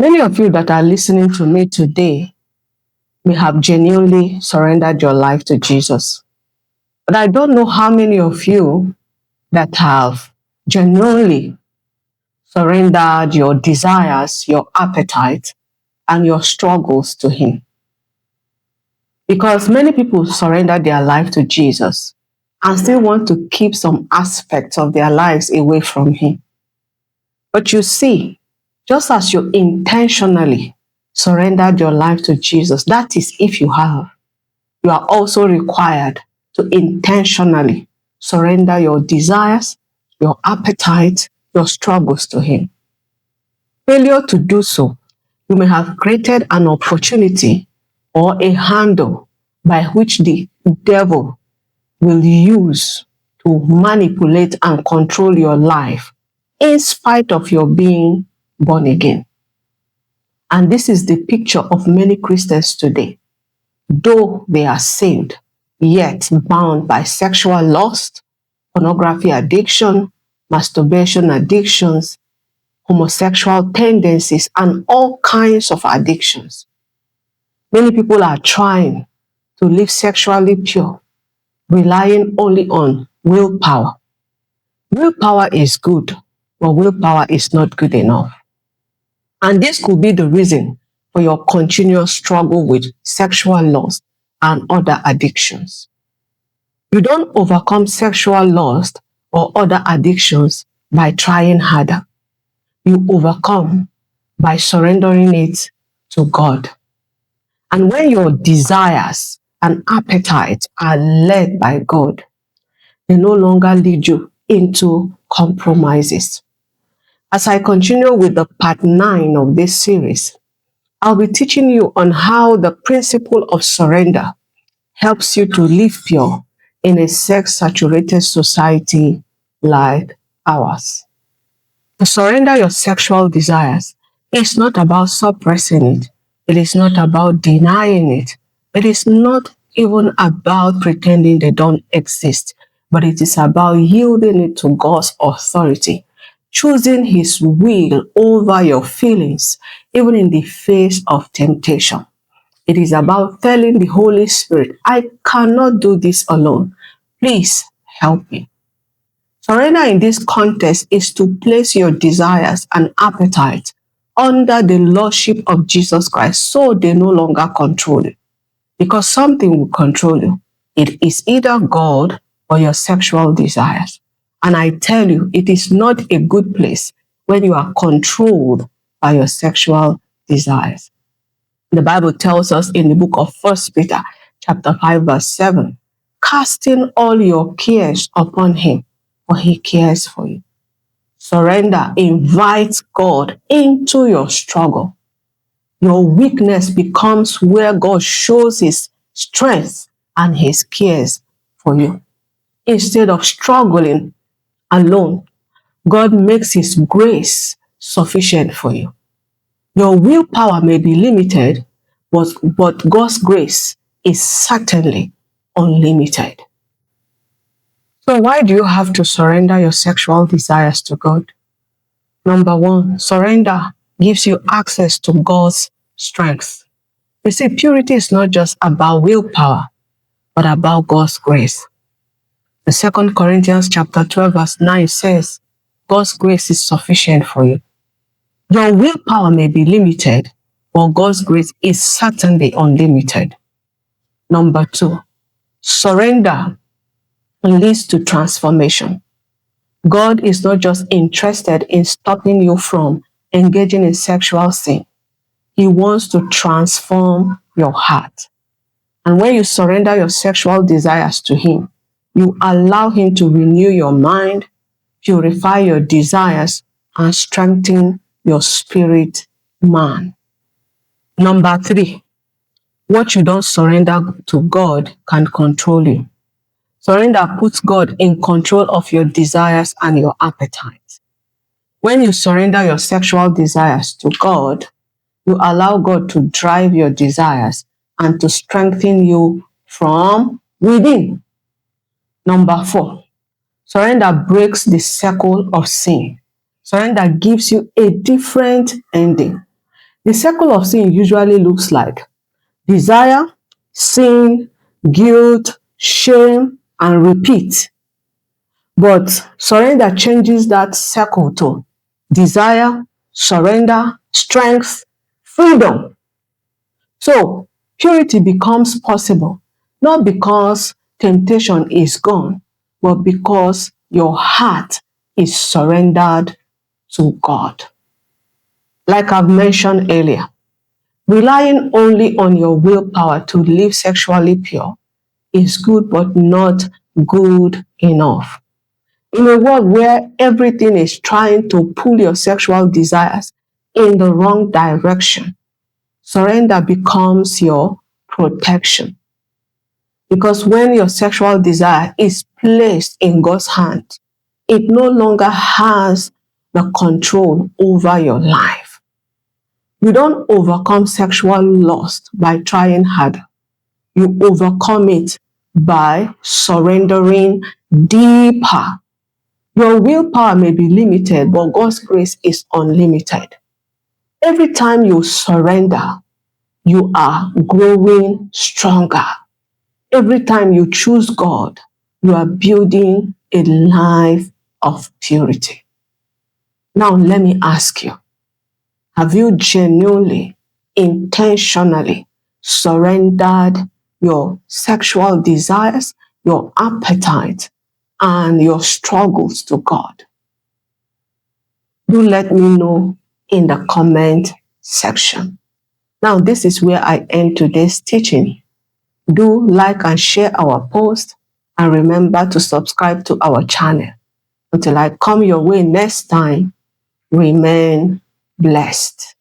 Many of you that are listening to me today may have genuinely surrendered your life to Jesus. But I don't know how many of you that have genuinely surrendered your desires, your appetite, and your struggles to Him. Because many people surrender their life to Jesus and still want to keep some aspects of their lives away from Him. But you see, just as you intentionally surrendered your life to Jesus, that is, if you have, you are also required to intentionally surrender your desires, your appetite, your struggles to Him. Failure to do so, you may have created an opportunity or a handle by which the devil will use to manipulate and control your life in spite of your being born again. And this is the picture of many Christians today. Though they are saved, yet bound by sexual lust, pornography addiction, masturbation addictions, homosexual tendencies, and all kinds of addictions. Many people are trying to live sexually pure, relying only on willpower. Willpower is good, but willpower is not good enough. And this could be the reason for your continuous struggle with sexual lust and other addictions. You don't overcome sexual lust or other addictions by trying harder. You overcome by surrendering it to God. And when your desires and appetites are led by God, they no longer lead you into compromises. As I continue with the part 9 of this series, I'll be teaching you on how the principle of surrender helps you to live pure in a sex-saturated society like ours. To surrender your sexual desires is not about suppressing it. It is not about denying it. It is not even about pretending they don't exist, but it is about yielding it to God's authority, choosing His will over your feelings, even in the face of temptation. It is about telling the Holy Spirit, I cannot do this alone. Please help me. Surrender in this context is to place your desires and appetite under the lordship of Jesus Christ so they no longer control you. Because something will control you. It is either God or your sexual desires. And I tell you, it is not a good place when you are controlled by your sexual desires. The Bible tells us in the book of 1 Peter chapter 5 verse 7, casting all your cares upon Him, for He cares for you. Surrender invites God into your struggle. Your weakness becomes where God shows His strength and His cares for you. Instead of struggling alone, God makes His grace sufficient for you. Your willpower may be limited, but God's grace is certainly unlimited. So why do you have to surrender your sexual desires to God? Number 1, surrender gives you access to God's strength. You see, purity is not just about willpower, but about God's grace. The 2 Corinthians chapter 12 verse 9 says, God's grace is sufficient for you. Your willpower may be limited, but God's grace is certainly unlimited. Number 2, surrender leads to transformation. God is not just interested in stopping you from engaging in sexual sin. He wants to transform your heart. And when you surrender your sexual desires to Him, you allow Him to renew your mind, purify your desires, and strengthen your spirit man. Number 3, what you don't surrender to God can control you. Surrender puts God in control of your desires and your appetite. When you surrender your sexual desires to God, you allow God to drive your desires and to strengthen you from within. Number 4, surrender breaks the circle of sin. Surrender gives you a different ending. The circle of sin usually looks like desire, sin, guilt, shame, and repeat. But surrender changes that circle to desire, surrender, strength, freedom. So purity becomes possible not because temptation is gone, but because your heart is surrendered to God. Like I've mentioned earlier, relying only on your willpower to live sexually pure is good, but not good enough. In a world where everything is trying to pull your sexual desires in the wrong direction, surrender becomes your protection. Because when your sexual desire is placed in God's hands, it no longer has the control over your life. You don't overcome sexual lust by trying harder. You overcome it by surrendering deeper. Your willpower may be limited, but God's grace is unlimited. Every time you surrender, you are growing stronger. Every time you choose God, you are building a life of purity. Now, let me ask you, have you genuinely, intentionally surrendered your sexual desires, your appetite, and your struggles to God? Do let me know in the comment section. Now, this is where I end today's teaching. Do like and share our post, and remember to subscribe to our channel. Until I come your way next time, remain blessed.